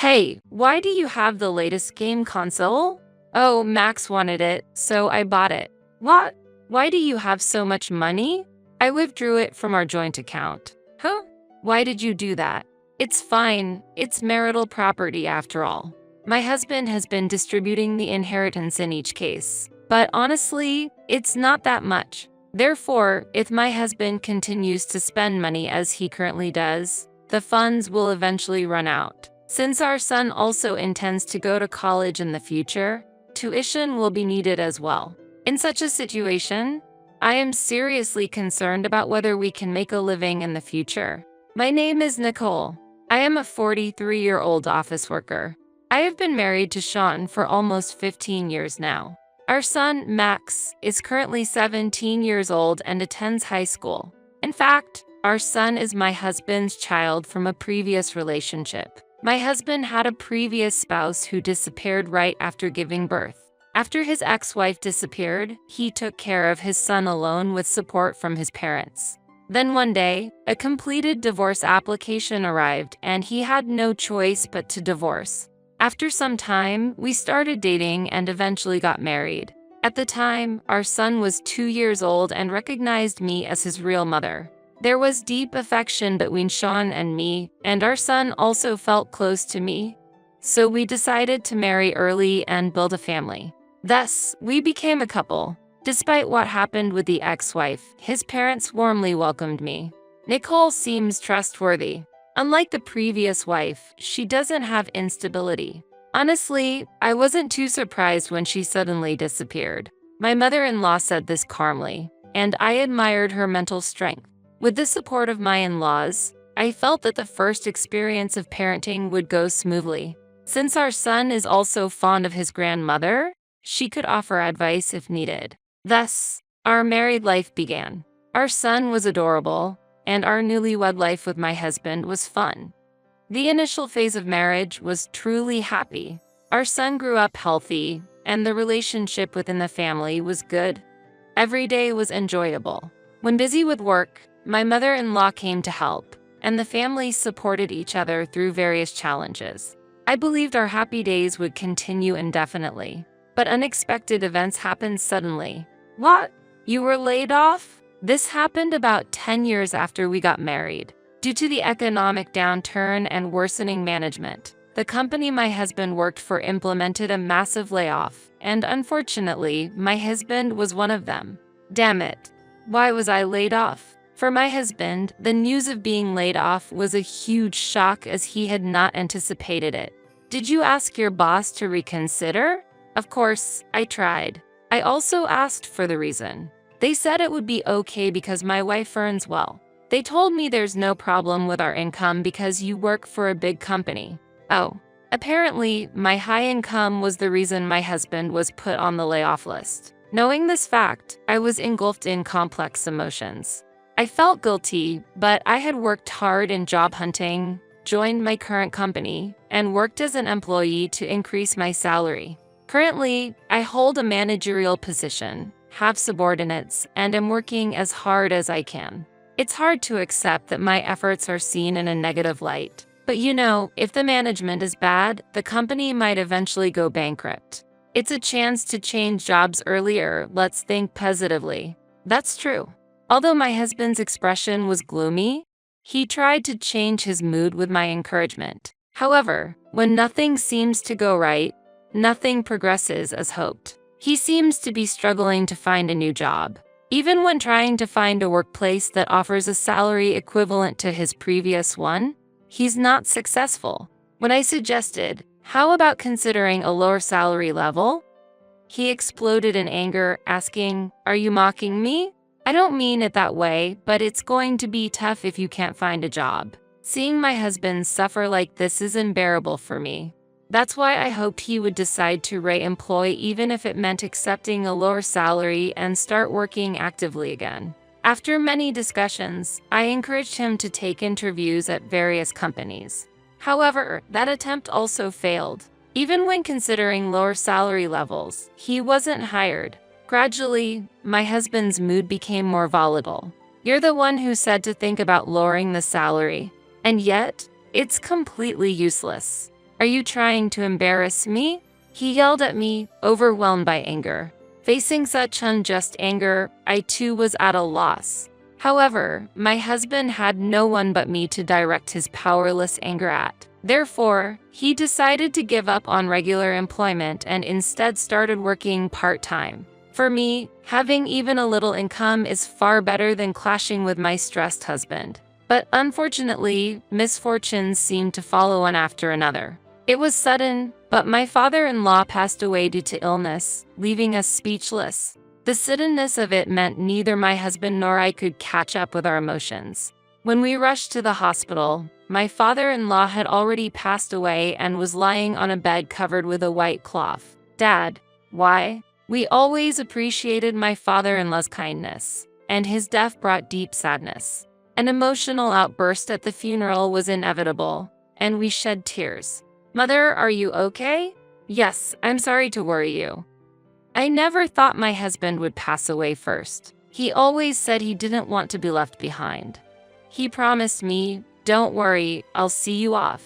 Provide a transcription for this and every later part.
Hey, why do you have the latest game console? Oh, Max wanted it, so I bought it. What? Why do you have so much money? I withdrew it from our joint account. Huh? Why did you do that? It's fine. It's marital property after all. My husband has been distributing the inheritance in each case. But honestly, it's not that much. Therefore, if my husband continues to spend money as he currently does, the funds will eventually run out. Since our son also intends to go to college in the future, tuition will be needed as well. In such a situation, I am seriously concerned about whether we can make a living in the future. My name is Nicole. I am a 43-year-old office worker. I have been married to Sean for almost 15 years now. Our son, Max, is currently 17 years old and attends high school. In fact, our son is my husband's child from a previous relationship. My husband had a previous spouse who disappeared right after giving birth. After his ex-wife disappeared, he took care of his son alone with support from his parents. Then one day, a completed divorce application arrived and he had no choice but to divorce. After some time, we started dating and eventually got married. At the time, our son was 2 years old and recognized me as his real mother. There was deep affection between Sean and me, and our son also felt close to me. So we decided to marry early and build a family. Thus, we became a couple. Despite what happened with the ex-wife, his parents warmly welcomed me. Nicole seems trustworthy. Unlike the previous wife, she doesn't have instability. Honestly, I wasn't too surprised when she suddenly disappeared. My mother-in-law said this calmly, and I admired her mental strength. With the support of my in-laws, I felt that the first experience of parenting would go smoothly. Since our son is also fond of his grandmother, she could offer advice if needed. Thus, our married life began. Our son was adorable, and our newlywed life with my husband was fun. The initial phase of marriage was truly happy. Our son grew up healthy, and the relationship within the family was good. Every day was enjoyable. When busy with work, my mother-in-law came to help, and the family supported each other through various challenges. I believed our happy days would continue indefinitely, but unexpected events happened suddenly. What? You were laid off? This happened about 10 years after we got married. Due to the economic downturn and worsening management, the company my husband worked for implemented a massive layoff, and unfortunately, my husband was one of them. Damn it. Why was I laid off? For my husband, the news of being laid off was a huge shock as he had not anticipated it. Did you ask your boss to reconsider? Of course, I tried. I also asked for the reason. They said it would be okay because my wife earns well. They told me there's no problem with our income because you work for a big company. Oh, apparently, my high income was the reason my husband was put on the layoff list. Knowing this fact, I was engulfed in complex emotions. I felt guilty, but I had worked hard in job hunting, joined my current company, and worked as an employee to increase my salary. Currently, I hold a managerial position, have subordinates, and am working as hard as I can. It's hard to accept that my efforts are seen in a negative light. But you know, if the management is bad, the company might eventually go bankrupt. It's a chance to change jobs earlier. Let's think positively. That's true. Although my husband's expression was gloomy, he tried to change his mood with my encouragement. However, when nothing seems to go right, nothing progresses as hoped. He seems to be struggling to find a new job. Even when trying to find a workplace that offers a salary equivalent to his previous one, he's not successful. When I suggested, how about considering a lower salary level? He exploded in anger, asking, "Are you mocking me? I don't mean it that way, but it's going to be tough if you can't find a job. Seeing my husband suffer like this is unbearable for me." That's why I hoped he would decide to re-employ even if it meant accepting a lower salary and start working actively again. After many discussions, I encouraged him to take interviews at various companies. However, that attempt also failed. Even when considering lower salary levels, he wasn't hired. Gradually, my husband's mood became more volatile. "You're the one who said to think about lowering the salary, and yet, it's completely useless. Are you trying to embarrass me? He yelled at me, overwhelmed by anger. Facing such unjust anger, I too was at a loss. However, my husband had no one but me to direct his powerless anger at. Therefore, he decided to give up on regular employment and instead started working part-time. For me, having even a little income is far better than clashing with my stressed husband. But unfortunately, misfortunes seemed to follow one after another. It was sudden, but my father-in-law passed away due to illness, leaving us speechless. The suddenness of it meant neither my husband nor I could catch up with our emotions. When we rushed to the hospital, my father-in-law had already passed away and was lying on a bed covered with a white cloth. Dad, why? We always appreciated my father-in-law's kindness, and his death brought deep sadness. An emotional outburst at the funeral was inevitable, and we shed tears. Mother, are you okay? Yes, I'm sorry to worry you. I never thought my husband would pass away first. He always said he didn't want to be left behind. He promised me, don't worry, I'll see you off.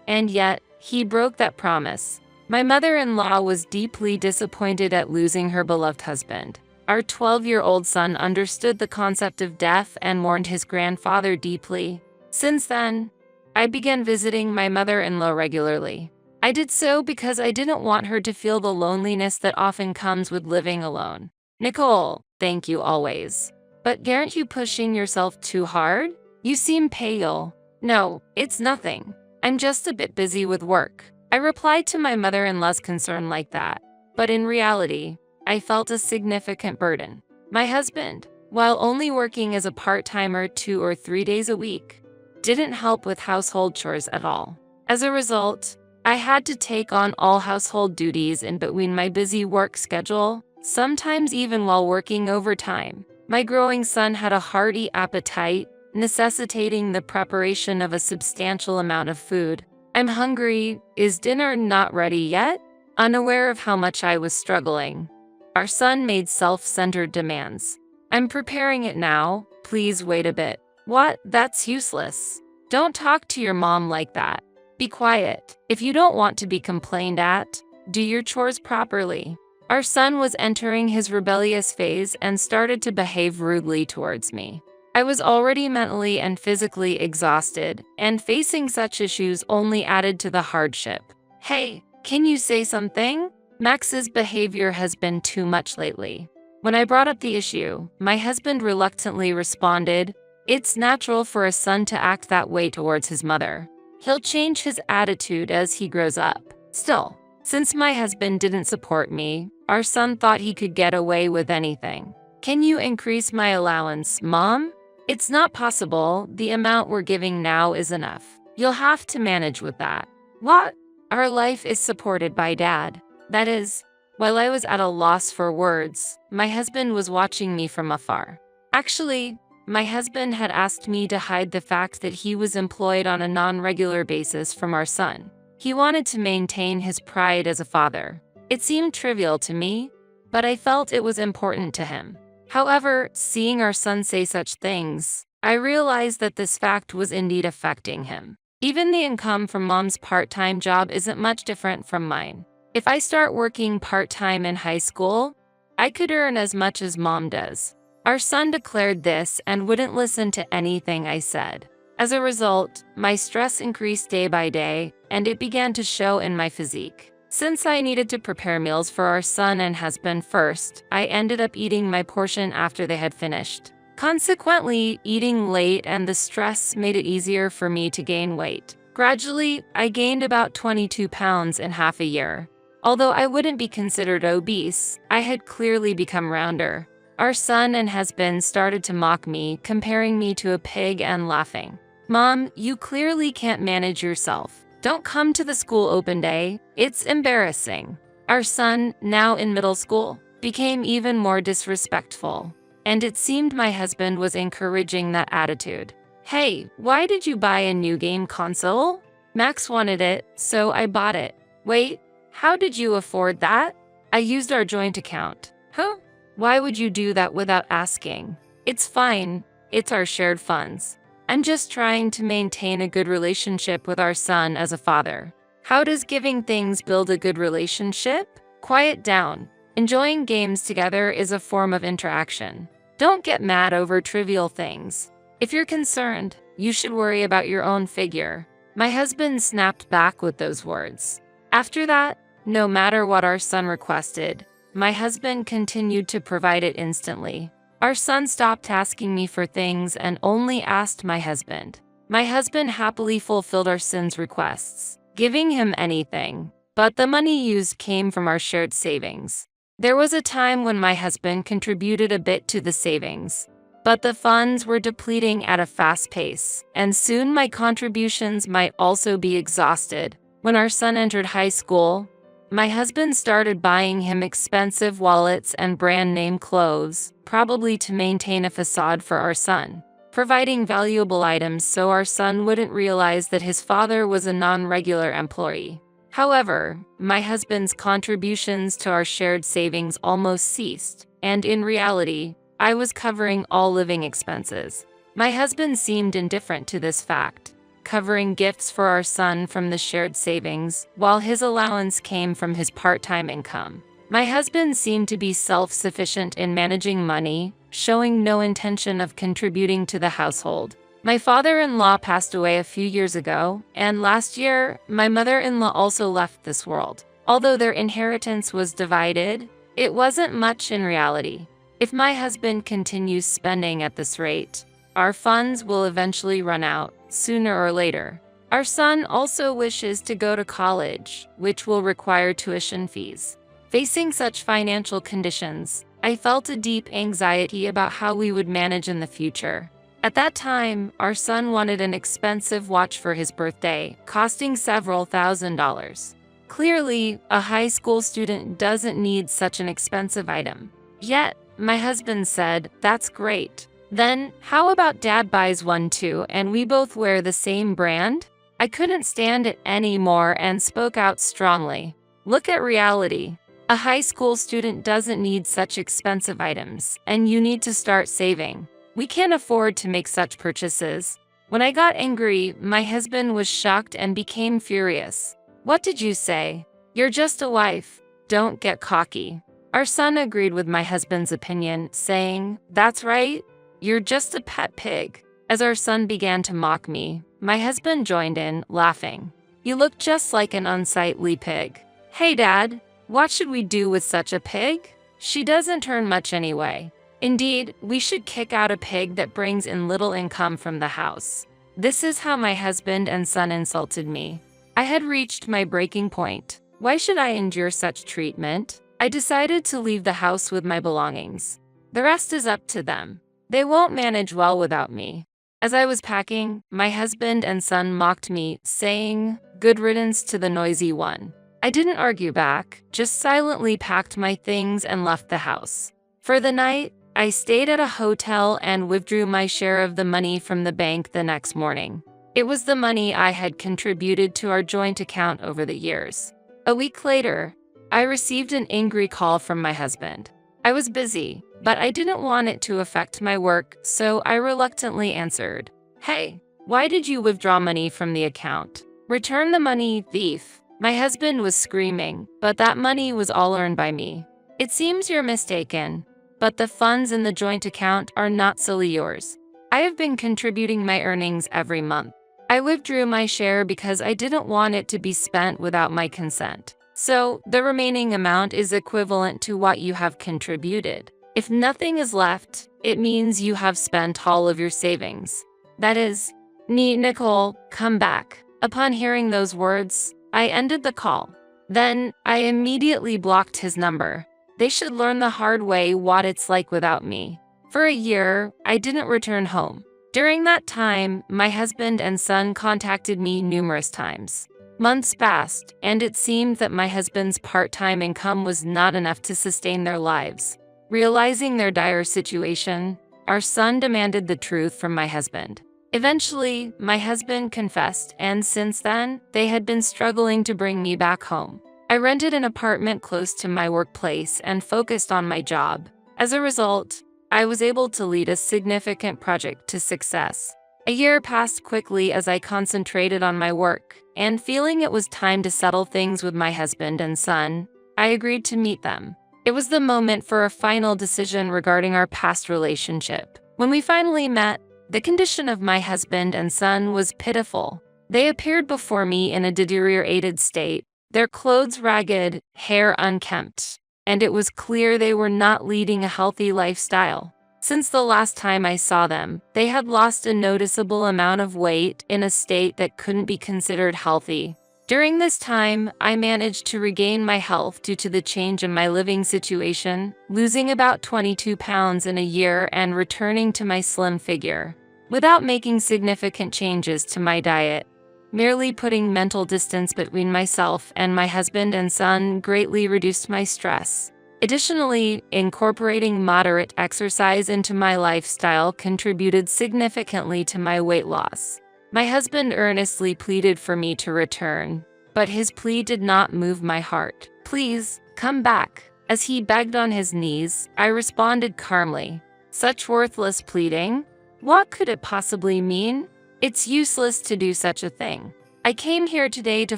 And yet, he broke that promise. My mother-in-law was deeply disappointed at losing her beloved husband. Our 12-year-old son understood the concept of death and mourned his grandfather deeply. Since then, I began visiting my mother-in-law regularly. I did so because I didn't want her to feel the loneliness that often comes with living alone. Nicole, thank you always. But aren't you pushing yourself too hard? You seem pale. No, it's nothing. I'm just a bit busy with work. I replied to my mother-in-law's concern like that. But in reality, I felt a significant burden. My husband, while only working as a part-timer 2 or 3 days a week, didn't help with household chores at all. As a result, I had to take on all household duties in between my busy work schedule, sometimes even while working overtime. My growing son had a hearty appetite, necessitating the preparation of a substantial amount of food. I'm hungry. Is dinner not ready yet? Unaware of how much I was struggling, our son made self-centered demands. I'm preparing it now. Please wait a bit. What? That's useless. Don't talk to your mom like that. Be quiet. If you don't want to be complained at, do your chores properly. Our son was entering his rebellious phase and started to behave rudely towards me. I was already mentally and physically exhausted, and facing such issues only added to the hardship. Hey, can you say something? Max's behavior has been too much lately. When I brought up the issue, my husband reluctantly responded, "It's natural for a son to act that way towards his mother. He'll change his attitude as he grows up." Still, since my husband didn't support me, our son thought he could get away with anything. "Can you increase my allowance, Mom?" "It's not possible. The amount we're giving now is enough. You'll have to manage with that." "What?" "Our life is supported by Dad." That is, while I was at a loss for words, my husband was watching me from afar. Actually, my husband had asked me to hide the fact that he was employed on a non-regular basis from our son. He wanted to maintain his pride as a father. It seemed trivial to me, but I felt it was important to him. However, seeing our son say such things, I realized that this fact was indeed affecting him. Even the income from Mom's part-time job isn't much different from mine. If I start working part-time in high school, I could earn as much as Mom does. Our son declared this and wouldn't listen to anything I said. As a result, my stress increased day by day, and it began to show in my physique. Since I needed to prepare meals for our son and husband first, I ended up eating my portion after they had finished. Consequently, eating late and the stress made it easier for me to gain weight. Gradually, I gained about 22 pounds in half a year. Although I wouldn't be considered obese, I had clearly become rounder. Our son and husband started to mock me, comparing me to a pig and laughing. "Mom, you clearly can't manage yourself. Don't come to the school open day. It's embarrassing." Our son, now in middle school, became even more disrespectful, and it seemed my husband was encouraging that attitude. "Hey, why did you buy a new game console?" "Max wanted it, so I bought it." "Wait, how did you afford that?" "I used our joint account." "Huh? Why would you do that without asking?" "It's fine. It's our shared funds. I'm just trying to maintain a good relationship with our son as a father." How does giving things build a good relationship? Quiet down. Enjoying games together is a form of interaction. Don't get mad over trivial things. If you're concerned, you should worry about your own figure. My husband snapped back with those words. After that, no matter what our son requested, my husband continued to provide it instantly. Our son stopped asking me for things and only asked my husband. My husband happily fulfilled our son's requests, giving him anything, but the money used came from our shared savings. There was a time when my husband contributed a bit to the savings, but the funds were depleting at a fast pace, and soon my contributions might also be exhausted. When our son entered high school, my husband started buying him expensive wallets and brand-name clothes, probably to maintain a facade for our son, providing valuable items so our son wouldn't realize that his father was a non-regular employee. However, my husband's contributions to our shared savings almost ceased, and in reality, I was covering all living expenses. My husband seemed indifferent to this fact, covering gifts for our son from the shared savings, while his allowance came from his part-time income. My husband seemed to be self-sufficient in managing money, showing no intention of contributing to the household. My father-in-law passed away a few years ago, and last year, my mother-in-law also left this world. Although their inheritance was divided, it wasn't much in reality. If my husband continues spending at this rate, our funds will eventually run out, sooner or later. Our son also wishes to go to college, which will require tuition fees. Facing such financial conditions, I felt a deep anxiety about how we would manage in the future. At that time, our son wanted an expensive watch for his birthday, costing several $1,000s. Clearly, a high school student doesn't need such an expensive item. Yet, my husband said, "That's great. Then, how about Dad buys one too and we both wear the same brand?" I couldn't stand it anymore and spoke out strongly. Look at reality. A high school student doesn't need such expensive items, and you need to start saving. We can't afford to make such purchases. When I got angry, my husband was shocked and became furious. "What did you say? You're just a wife. Don't get cocky." Our son agreed with my husband's opinion, saying, "That's right. You're just a pet pig." As our son began to mock me, my husband joined in, laughing. "You look just like an unsightly pig." "Hey Dad, what should we do with such a pig? She doesn't earn much anyway. Indeed, we should kick out a pig that brings in little income from the house." This is how my husband and son insulted me. I had reached my breaking point. Why should I endure such treatment? I decided to leave the house with my belongings. The rest is up to them. They won't manage well without me. As I was packing, my husband and son mocked me, saying, "Good riddance to the noisy one." I didn't argue back, just silently packed my things and left the house. For the night, I stayed at a hotel and withdrew my share of the money from the bank the next morning. It was the money I had contributed to our joint account over the years. A week later, I received an angry call from my husband. I was busy, but I didn't want it to affect my work, so I reluctantly answered. "Hey, why did you withdraw money from the account? Return the money, thief." My husband was screaming, but that money was all earned by me. "It seems you're mistaken, but the funds in the joint account are not solely yours. I have been contributing my earnings every month. I withdrew my share because I didn't want it to be spent without my consent. So, the remaining amount is equivalent to what you have contributed. If nothing is left, it means you have spent all of your savings. That is, Nicole, come back." Upon hearing those words, I ended the call. Then, I immediately blocked his number. They should learn the hard way what it's like without me. For a year, I didn't return home. During that time, my husband and son contacted me numerous times. Months passed, and it seemed that my husband's part-time income was not enough to sustain their lives. Realizing their dire situation, our son demanded the truth from my husband. Eventually, my husband confessed, and since then, they had been struggling to bring me back home. I rented an apartment close to my workplace and focused on my job. As a result, I was able to lead a significant project to success. A year passed quickly as I concentrated on my work, and feeling it was time to settle things with my husband and son, I agreed to meet them. It was the moment for a final decision regarding our past relationship. When we finally met, the condition of my husband and son was pitiful. They appeared before me in a deteriorated state, their clothes ragged, hair unkempt, and it was clear they were not leading a healthy lifestyle. Since the last time I saw them, they had lost a noticeable amount of weight in a state that couldn't be considered healthy. During this time, I managed to regain my health due to the change in my living situation, losing about 22 pounds in a year and returning to my slim figure. Without making significant changes to my diet, merely putting mental distance between myself and my husband and son greatly reduced my stress. Additionally, incorporating moderate exercise into my lifestyle contributed significantly to my weight loss. My husband earnestly pleaded for me to return, but his plea did not move my heart. "Please, come back." As he begged on his knees, I responded calmly. "Such worthless pleading? What could it possibly mean? It's useless to do such a thing. I came here today to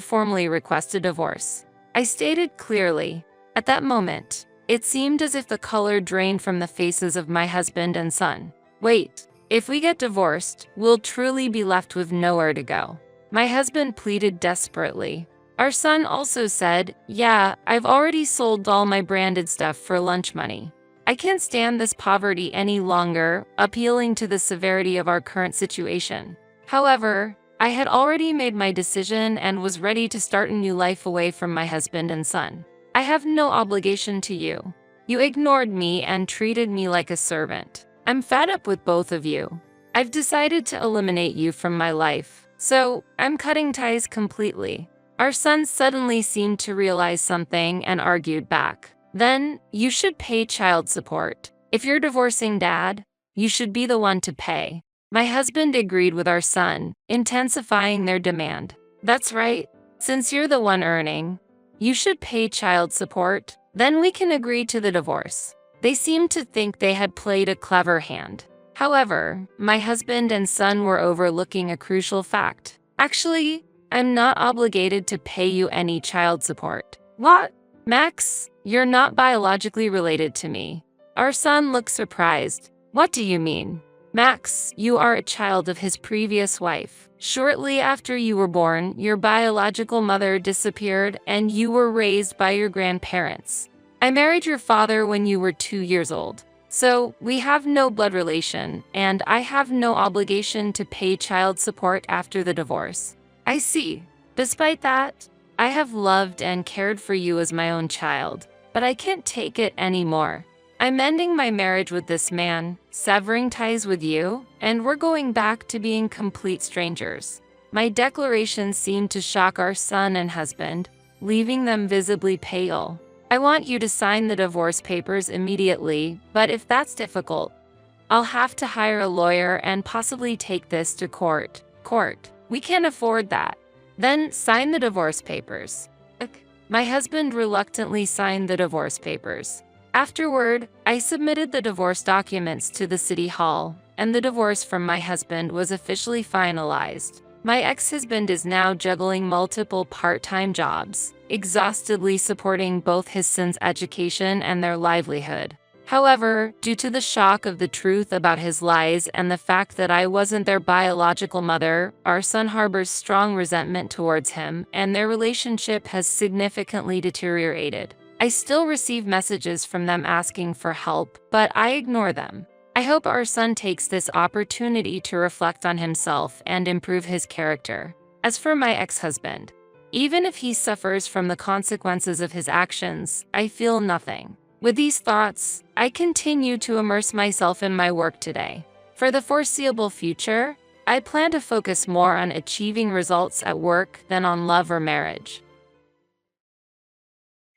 formally request a divorce," I stated clearly. At that moment, it seemed as if the color drained from the faces of my husband and son. "Wait, if we get divorced, we'll truly be left with nowhere to go," my husband pleaded desperately. Our son also said, "Yeah, I've already sold all my branded stuff for lunch money. I can't stand this poverty any longer," appealing to the severity of our current situation. However, I had already made my decision and was ready to start a new life away from my husband and son. "I have no obligation to you. You ignored me and treated me like a servant. I'm fed up with both of you. I've decided to eliminate you from my life, so I'm cutting ties completely." Our son suddenly seemed to realize something and argued back. "Then, you should pay child support. If you're divorcing Dad, you should be the one to pay." My husband agreed with our son, intensifying their demand. "That's right. Since you're the one earning, you should pay child support. Then we can agree to the divorce." They seemed to think they had played a clever hand. However, my husband and son were overlooking a crucial fact. "Actually, I'm not obligated to pay you any child support." "What? Max, you're not biologically related to me." Our son looked surprised. "What do you mean?" "Max, you are a child of his previous wife. Shortly after you were born, your biological mother disappeared and you were raised by your grandparents. I married your father when you were 2 years old. So, we have no blood relation, and I have no obligation to pay child support after the divorce." "I see. Despite that, I have loved and cared for you as my own child, but I can't take it anymore. I'm ending my marriage with this man, severing ties with you, and we're going back to being complete strangers." My declaration seemed to shock our son and husband, leaving them visibly pale. "I want you to sign the divorce papers immediately, but if that's difficult, I'll have to hire a lawyer and possibly take this to court." "Court? We can't afford that." "Then sign the divorce papers." My husband reluctantly signed the divorce papers. Afterward, I submitted the divorce documents to the city hall, and the divorce from my husband was officially finalized. My ex-husband is now juggling multiple part-time jobs, exhaustively supporting both his son's education and their livelihood. However, due to the shock of the truth about his lies and the fact that I wasn't their biological mother, our son harbors strong resentment towards him, and their relationship has significantly deteriorated. I still receive messages from them asking for help, but I ignore them. I hope our son takes this opportunity to reflect on himself and improve his character. As for my ex-husband, even if he suffers from the consequences of his actions, I feel nothing. With these thoughts, I continue to immerse myself in my work today. For the foreseeable future, I plan to focus more on achieving results at work than on love or marriage.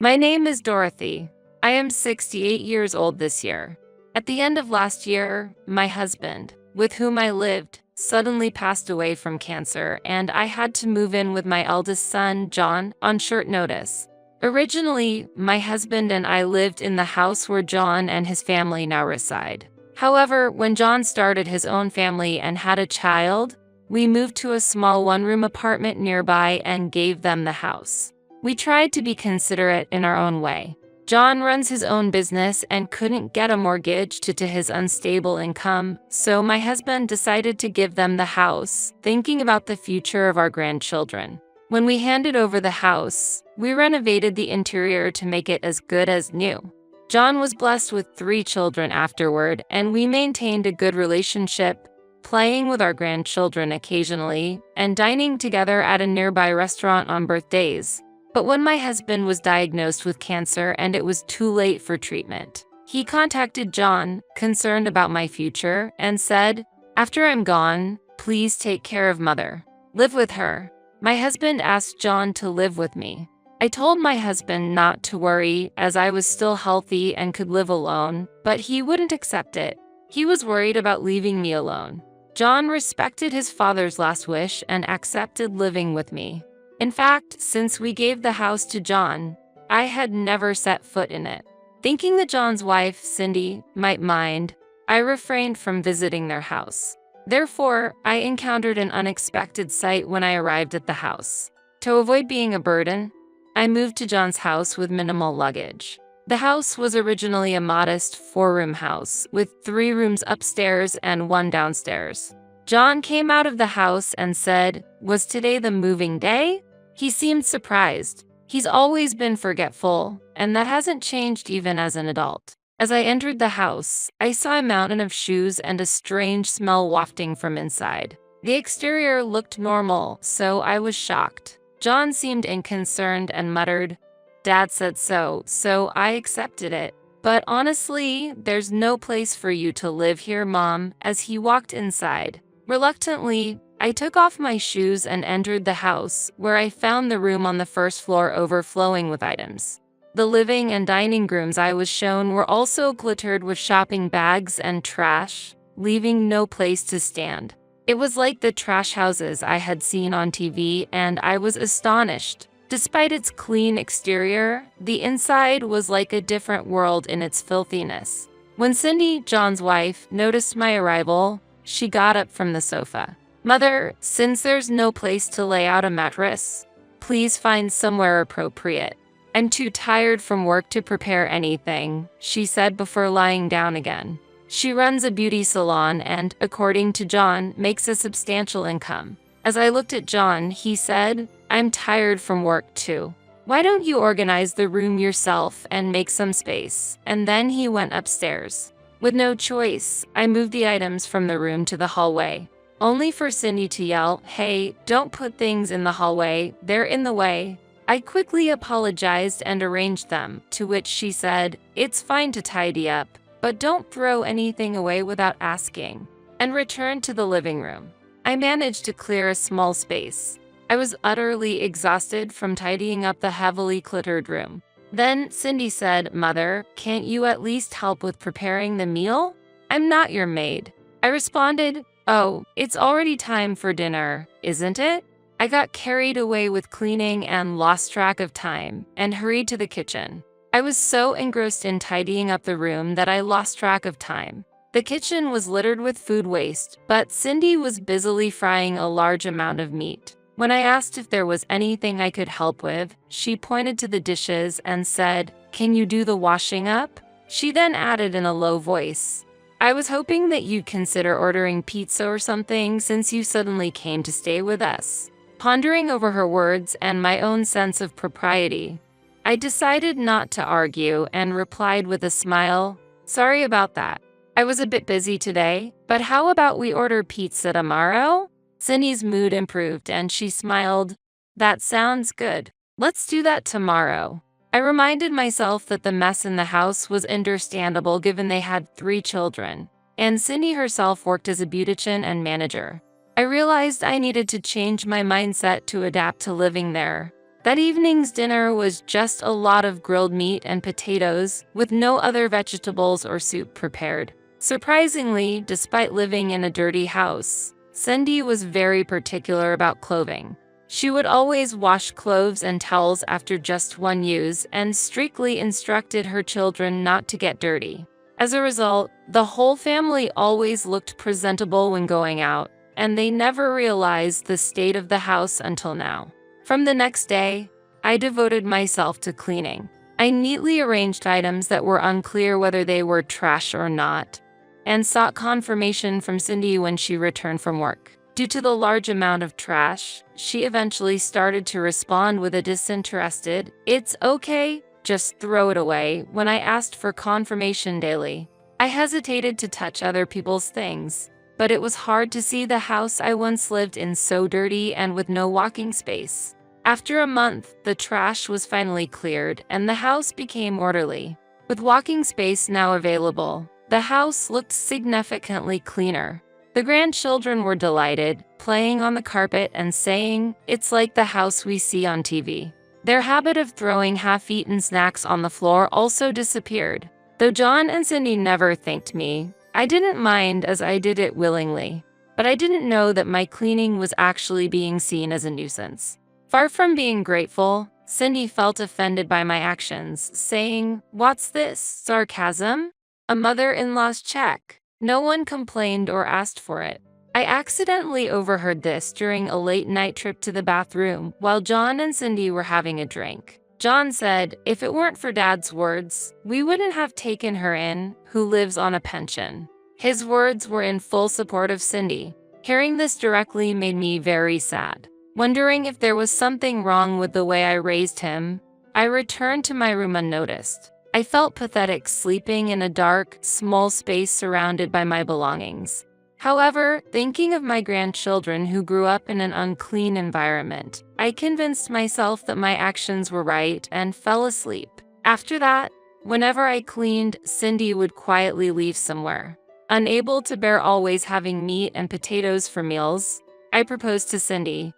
My name is Dorothy. I am 68 years old this year. At the end of last year, my husband, with whom I lived, suddenly passed away from cancer, and I had to move in with my eldest son, John, on short notice. Originally, my husband and I lived in the house where John and his family now reside. However, when John started his own family and had a child, we moved to a small one-room apartment nearby and gave them the house. We tried to be considerate in our own way. John runs his own business and couldn't get a mortgage due to his unstable income, so my husband decided to give them the house, thinking about the future of our grandchildren. When we handed over the house, we renovated the interior to make it as good as new. John was blessed with 3 children afterward, and we maintained a good relationship, playing with our grandchildren occasionally, and dining together at a nearby restaurant on birthdays. But when my husband was diagnosed with cancer and it was too late for treatment, he contacted John, concerned about my future, and said, "After I'm gone, please take care of Mother. Live with her." My husband asked John to live with me. I told my husband not to worry as I was still healthy and could live alone, but he wouldn't accept it. He was worried about leaving me alone. John respected his father's last wish and accepted living with me. In fact, since we gave the house to John, I had never set foot in it. Thinking that John's wife, Cindy, might mind, I refrained from visiting their house. Therefore, I encountered an unexpected sight when I arrived at the house. To avoid being a burden, I moved to John's house with minimal luggage. The house was originally a modest 4-room house with 3 rooms upstairs and 1 downstairs. John came out of the house and said, "Was today the moving day?" He seemed surprised. He's always been forgetful, and that hasn't changed even as an adult. As I entered the house, I saw a mountain of shoes and a strange smell wafting from inside. The exterior looked normal, so I was shocked. John seemed unconcerned and muttered, "Dad said so, so I accepted it. But honestly, there's no place for you to live here, Mom," as he walked inside. Reluctantly, I took off my shoes and entered the house, where I found the room on the first floor overflowing with items. The living and dining rooms I was shown were also glittered with shopping bags and trash, leaving no place to stand. It was like the trash houses I had seen on TV, and I was astonished. Despite its clean exterior, the inside was like a different world in its filthiness. When Cindy, John's wife, noticed my arrival, she got up from the sofa. "Mother, since there's no place to lay out a mattress, please find somewhere appropriate. I'm too tired from work to prepare anything," she said before lying down again. She runs a beauty salon and, according to John, makes a substantial income. As I looked at John, he said, "I'm tired from work too. Why don't you organize the room yourself and make some space?" And then he went upstairs. With no choice, I moved the items from the room to the hallway, only for Cindy to yell, "Hey, don't put things in the hallway, they're in the way." I quickly apologized and arranged them, to which she said, "It's fine to tidy up, but don't throw anything away without asking," and returned to the living room. I managed to clear a small space. I was utterly exhausted from tidying up the heavily cluttered room. Then Cindy said, "Mother, can't you at least help with preparing the meal? I'm not your maid." I responded, "Oh, it's already time for dinner, isn't it?" I got carried away with cleaning and lost track of time, and hurried to the kitchen. I was so engrossed in tidying up the room that I lost track of time. The kitchen was littered with food waste, but Cindy was busily frying a large amount of meat. When I asked if there was anything I could help with, she pointed to the dishes and said, "Can you do the washing up?" She then added in a low voice, "I was hoping that you'd consider ordering pizza or something since you suddenly came to stay with us." Pondering over her words and my own sense of propriety, I decided not to argue and replied with a smile, "Sorry about that. I was a bit busy today, but how about we order pizza tomorrow?" Cindy's mood improved and she smiled. "That sounds good. Let's do that tomorrow." I reminded myself that the mess in the house was understandable given they had 3 children, and Cindy herself worked as a beautician and manager. I realized I needed to change my mindset to adapt to living there. That evening's dinner was just a lot of grilled meat and potatoes, with no other vegetables or soup prepared. Surprisingly, despite living in a dirty house, Cindy was very particular about clothing. She would always wash clothes and towels after just one use and strictly instructed her children not to get dirty. As a result, the whole family always looked presentable when going out, and they never realized the state of the house until now. From the next day, I devoted myself to cleaning. I neatly arranged items that were unclear whether they were trash or not, and sought confirmation from Cindy when she returned from work. Due to the large amount of trash, she eventually started to respond with a disinterested, "It's okay, just throw it away," when I asked for confirmation daily. I hesitated to touch other people's things, but it was hard to see the house I once lived in so dirty and with no walking space. After a month, the trash was finally cleared and the house became orderly. With walking space now available, the house looked significantly cleaner. The grandchildren were delighted, playing on the carpet and saying, "It's like the house we see on TV." Their habit of throwing half-eaten snacks on the floor also disappeared. Though John and Cindy never thanked me, I didn't mind as I did it willingly. But I didn't know that my cleaning was actually being seen as a nuisance. Far from being grateful, Cindy felt offended by my actions, saying, "What's this, sarcasm? A mother-in-law's check." No one complained or asked for it. I accidentally overheard this during a late-night trip to the bathroom while John and Cindy were having a drink. John said, "If it weren't for Dad's words, we wouldn't have taken her in, who lives on a pension." His words were in full support of Cindy. Hearing this directly made me very sad. Wondering if there was something wrong with the way I raised him, I returned to my room unnoticed. I felt pathetic sleeping in a dark, small space surrounded by my belongings. However, thinking of my grandchildren who grew up in an unclean environment, I convinced myself that my actions were right and fell asleep. After that, whenever I cleaned, Cindy would quietly leave somewhere. Unable to bear always having meat and potatoes for meals, I proposed to Cindy,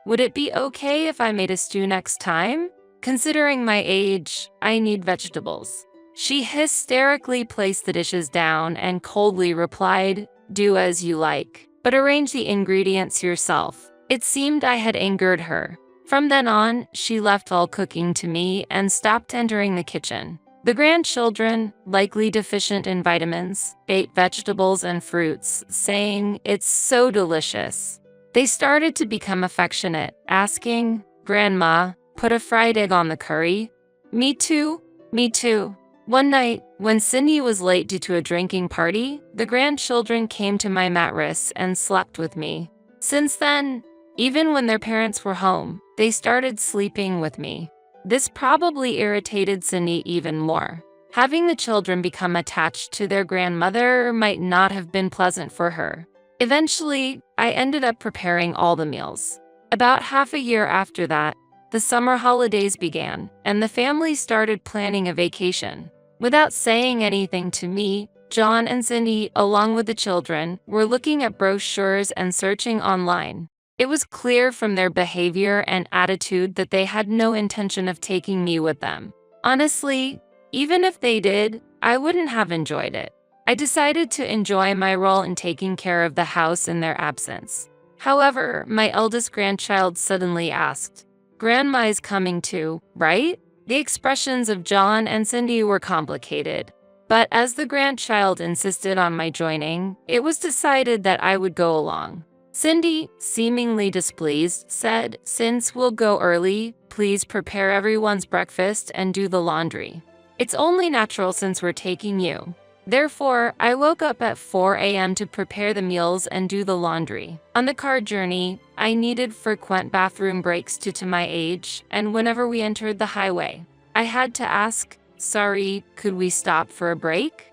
"Would it be okay if I made a stew next time? Considering my age, I need vegetables." She hysterically placed the dishes down and coldly replied, "Do as you like, but arrange the ingredients yourself." It seemed I had angered her. From then on, she left all cooking to me and stopped entering the kitchen. The grandchildren, likely deficient in vitamins, ate vegetables and fruits, saying, "It's so delicious." They started to become affectionate, asking, "Grandma, put a fried egg on the curry?" "Me too, me too." One night, when Cindy was late due to a drinking party, the grandchildren came to my mattress and slept with me. Since then, even when their parents were home, they started sleeping with me. This probably irritated Cindy even more. Having the children become attached to their grandmother might not have been pleasant for her. Eventually, I ended up preparing all the meals. About half a year after that, the summer holidays began, and the family started planning a vacation. Without saying anything to me, John and Cindy, along with the children, were looking at brochures and searching online. It was clear from their behavior and attitude that they had no intention of taking me with them. Honestly, even if they did, I wouldn't have enjoyed it. I decided to enjoy my role in taking care of the house in their absence. However, my eldest grandchild suddenly asked, "Grandma is coming too, right?" The expressions of John and Cindy were complicated, but as the grandchild insisted on my joining, it was decided that I would go along. Cindy, seemingly displeased, said, "Since we'll go early, please prepare everyone's breakfast and do the laundry. It's only natural since we're taking you." Therefore, I woke up at 4 a.m. to prepare the meals and do the laundry. On the car journey, I needed frequent bathroom breaks due to my age, and whenever we entered the highway, I had to ask, "Sorry, could we stop for a break?"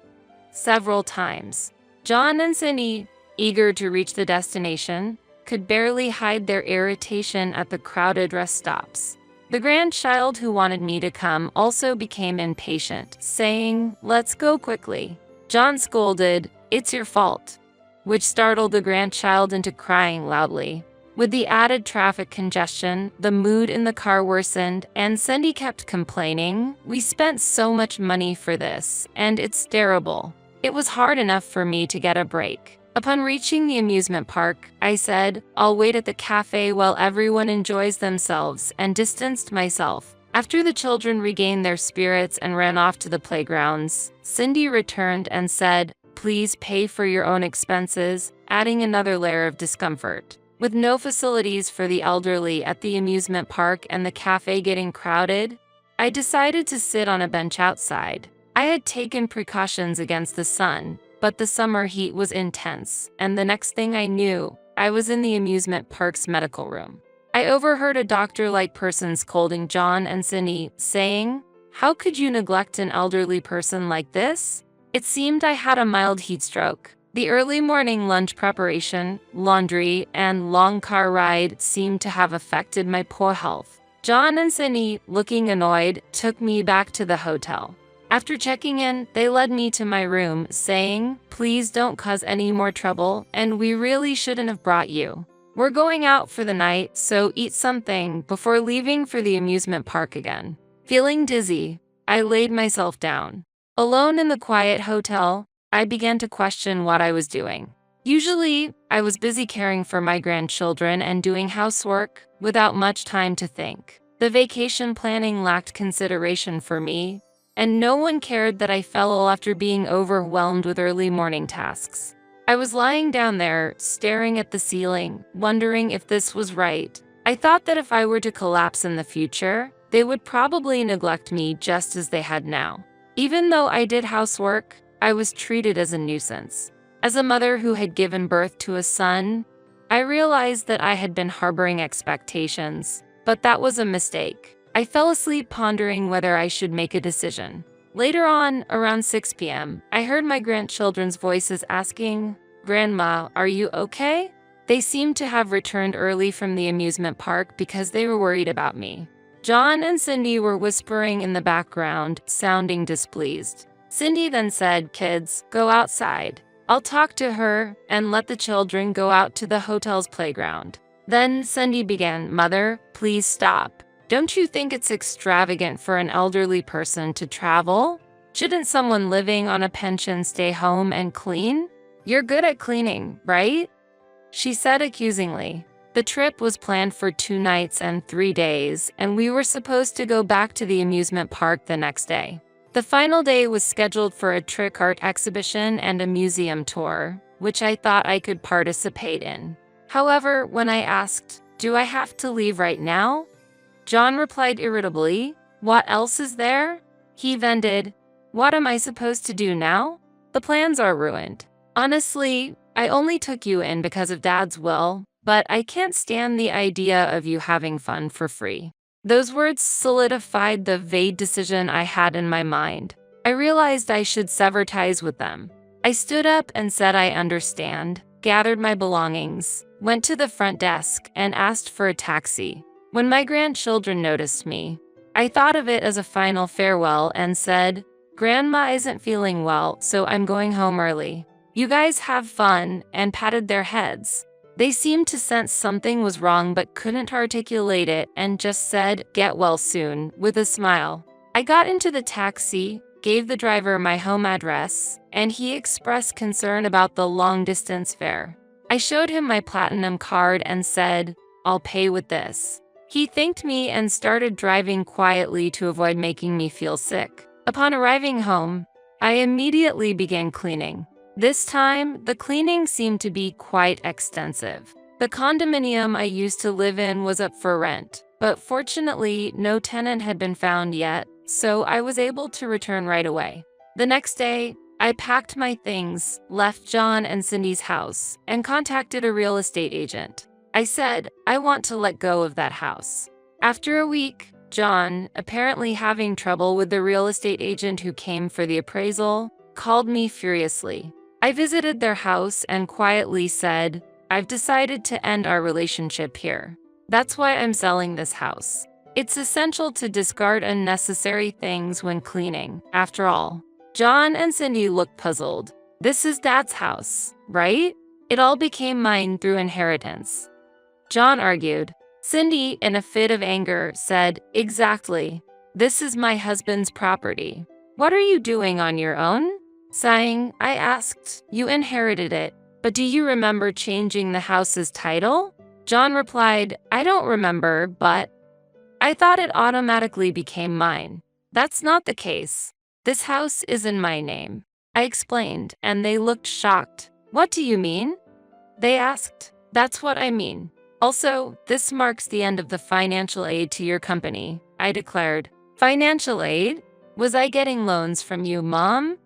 Several times. John and Cindy, eager to reach the destination, could barely hide their irritation at the crowded rest stops. The grandchild who wanted me to come also became impatient, saying, "Let's go quickly." John scolded, "It's your fault," which startled the grandchild into crying loudly. With the added traffic congestion, the mood in the car worsened, and Cindy kept complaining, "We spent so much money for this, and it's terrible." It was hard enough for me to get a break. Upon reaching the amusement park, I said, "I'll wait at the cafe while everyone enjoys themselves," and distanced myself. After the children regained their spirits and ran off to the playgrounds, Cindy returned and said, "Please pay for your own expenses," adding another layer of discomfort. With no facilities for the elderly at the amusement park and the cafe getting crowded, I decided to sit on a bench outside. I had taken precautions against the sun, but the summer heat was intense, and the next thing I knew, I was in the amusement park's medical room. I overheard a doctor-like person scolding John and Cindy, saying, "How could you neglect an elderly person like this?" It seemed I had a mild heat stroke. The early morning lunch preparation, laundry, and long car ride seemed to have affected my poor health. John and Cindy, looking annoyed, took me back to the hotel. After checking in, they led me to my room, saying, "Please don't cause any more trouble, and we really shouldn't have brought you. We're going out for the night, so eat something before leaving for the amusement park again." Feeling dizzy, I laid myself down. Alone in the quiet hotel, I began to question what I was doing. Usually, I was busy caring for my grandchildren and doing housework without much time to think. The vacation planning lacked consideration for me, and no one cared that I fell ill after being overwhelmed with early morning tasks. I was lying down there, staring at the ceiling, wondering if this was right. I thought that if I were to collapse in the future, they would probably neglect me just as they had now. Even though I did housework, I was treated as a nuisance. As a mother who had given birth to a son, I realized that I had been harboring expectations, but that was a mistake. I fell asleep pondering whether I should make a decision. Later on, around 6 p.m., I heard my grandchildren's voices asking, "Grandma, are you okay?" They seemed to have returned early from the amusement park because they were worried about me. John and Cindy were whispering in the background, sounding displeased. Cindy then said, "Kids, go outside. I'll talk to her and let the children go out to the hotel's playground." Then Cindy began, "Mother, please stop. Don't you think it's extravagant for an elderly person to travel? Shouldn't someone living on a pension stay home and clean? You're good at cleaning, right?" she said accusingly. The trip was planned for 2 nights and 3 days, and we were supposed to go back to the amusement park the next day. The final day was scheduled for a trick art exhibition and a museum tour, which I thought I could participate in. However, when I asked, "Do I have to leave right now?" John replied irritably, "What else is there?" He vented, "What am I supposed to do now? The plans are ruined. Honestly, I only took you in because of Dad's will, but I can't stand the idea of you having fun for free." Those words solidified the vague decision I had in my mind. I realized I should sever ties with them. I stood up and said I understand, gathered my belongings, went to the front desk, and asked for a taxi. When my grandchildren noticed me, I thought of it as a final farewell and said, "Grandma isn't feeling well, so I'm going home early. You guys have fun," and patted their heads. They seemed to sense something was wrong but couldn't articulate it and just said, "Get well soon," with a smile. I got into the taxi, gave the driver my home address, and he expressed concern about the long-distance fare. I showed him my platinum card and said, "I'll pay with this." He thanked me and started driving quietly to avoid making me feel sick. Upon arriving home, I immediately began cleaning. This time, the cleaning seemed to be quite extensive. The condominium I used to live in was up for rent, but fortunately, no tenant had been found yet, so I was able to return right away. The next day, I packed my things, left John and Cindy's house, and contacted a real estate agent. I said, "I want to let go of that house." After a week, John, apparently having trouble with the real estate agent who came for the appraisal, called me furiously. I visited their house and quietly said, "I've decided to end our relationship here. That's why I'm selling this house. It's essential to discard unnecessary things when cleaning, after all." John and Cindy looked puzzled. "This is Dad's house, right? It all became mine through inheritance." John argued. Cindy, in a fit of anger, said, "Exactly. This is my husband's property. What are you doing on your own?" Sighing, I asked, "You inherited it, but do you remember changing the house's title?" John replied, "I don't remember, but..." I thought it automatically became mine. That's not the case. This house is in my name. I explained, and they looked shocked. What do you mean? They asked. That's what I mean. Also, this marks the end of the financial aid to your company, I declared. Financial aid? Was I getting loans from you, Mom?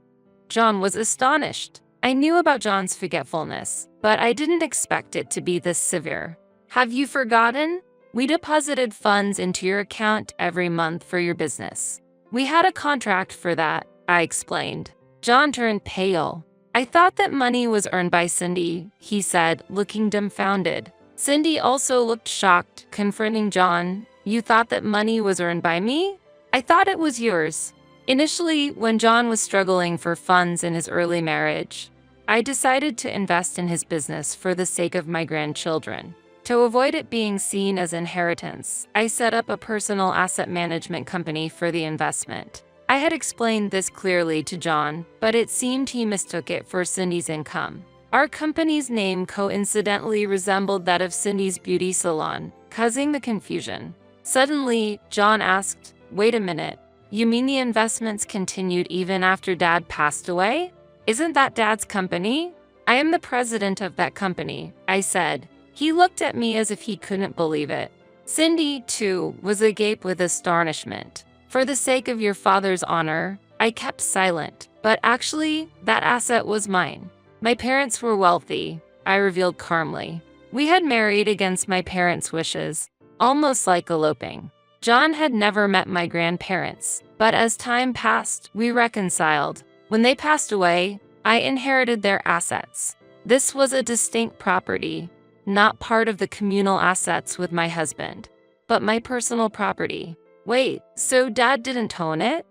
John was astonished. I knew about John's forgetfulness, but I didn't expect it to be this severe. Have you forgotten? We deposited funds into your account every month for your business. We had a contract for that, I explained. John turned pale. I thought that money was earned by Cindy, he said, looking dumbfounded. Cindy also looked shocked, confronting John. You thought that money was earned by me? I thought it was yours. Initially, when John was struggling for funds in his early marriage, I decided to invest in his business for the sake of my grandchildren. To avoid it being seen as inheritance, I set up a personal asset management company for the investment. I had explained this clearly to John, but it seemed he mistook it for Cindy's income. Our company's name coincidentally resembled that of Cindy's beauty salon, causing the confusion. Suddenly, John asked, wait a minute, you mean the investments continued even after Dad passed away? Isn't that Dad's company? I am the president of that company, I said. He looked at me as if he couldn't believe it. Cindy, too, was agape with astonishment. For the sake of your father's honor, I kept silent, but actually, that asset was mine. My parents were wealthy, I revealed calmly. We had married against my parents' wishes, almost like eloping. John had never met my grandparents, but as time passed, we reconciled. When they passed away, I inherited their assets. This was a distinct property, not part of the communal assets with my husband, but my personal property. Wait, so Dad didn't own it?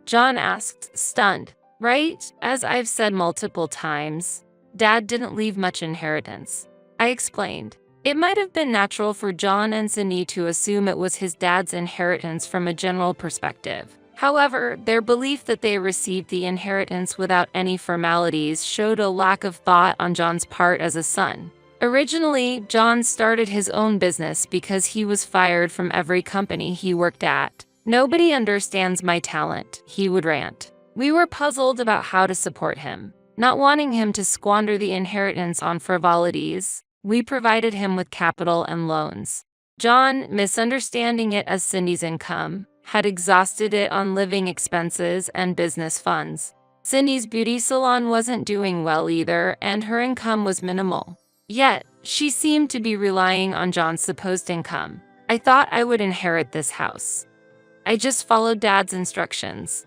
John asked, stunned. Right, as I've said multiple times, Dad didn't leave much inheritance. I explained. It might have been natural for John and Cindy to assume it was his dad's inheritance from a general perspective. However, their belief that they received the inheritance without any formalities showed a lack of thought on John's part as a son. Originally, John started his own business because he was fired from every company he worked at. Nobody understands my talent, he would rant. We were puzzled about how to support him. Not wanting him to squander the inheritance on frivolities, we provided him with capital and loans. John, misunderstanding it as Cindy's income, had exhausted it on living expenses and business funds. Cindy's beauty salon wasn't doing well either, and her income was minimal. Yet, she seemed to be relying on John's supposed income. I thought I would inherit this house. I just followed Dad's instructions.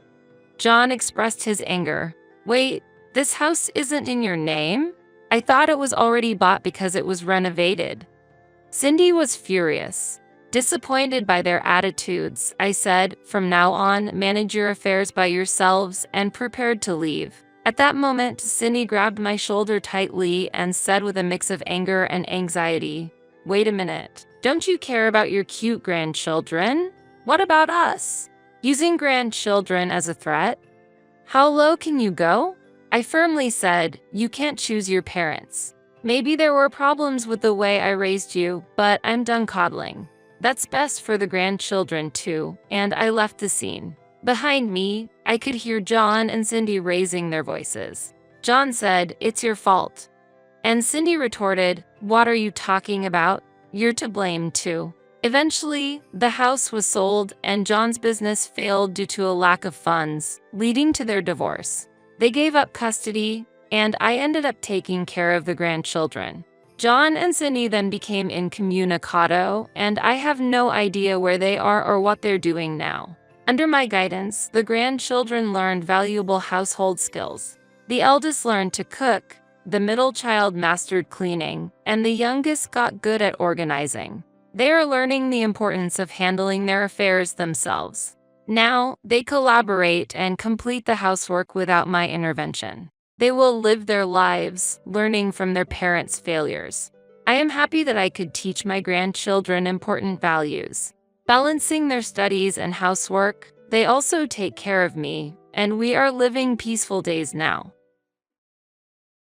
John expressed his anger. Wait, this house isn't in your name? I thought it was already bought because it was renovated. Cindy was furious. Disappointed by their attitudes, I said, from now on, manage your affairs by yourselves, and prepared to leave. At that moment, Cindy grabbed my shoulder tightly and said with a mix of anger and anxiety, wait a minute, don't you care about your cute grandchildren? What about us? Using grandchildren as a threat? How low can you go? I firmly said, you can't choose your parents. Maybe there were problems with the way I raised you, but I'm done coddling. That's best for the grandchildren too, and I left the scene. Behind me, I could hear John and Cindy raising their voices. John said, it's your fault. And Cindy retorted, what are you talking about? You're to blame too. Eventually, the house was sold and John's business failed due to a lack of funds, leading to their divorce. They gave up custody, and I ended up taking care of the grandchildren. John and Cindy then became incommunicado, and I have no idea where they are or what they're doing now. Under my guidance, the grandchildren learned valuable household skills. The eldest learned to cook, the middle child mastered cleaning, and the youngest got good at organizing. They are learning the importance of handling their affairs themselves. Now, they collaborate and complete the housework without my intervention. They will live their lives, learning from their parents' failures. I am happy that I could teach my grandchildren important values. Balancing their studies and housework, they also take care of me, and we are living peaceful days now.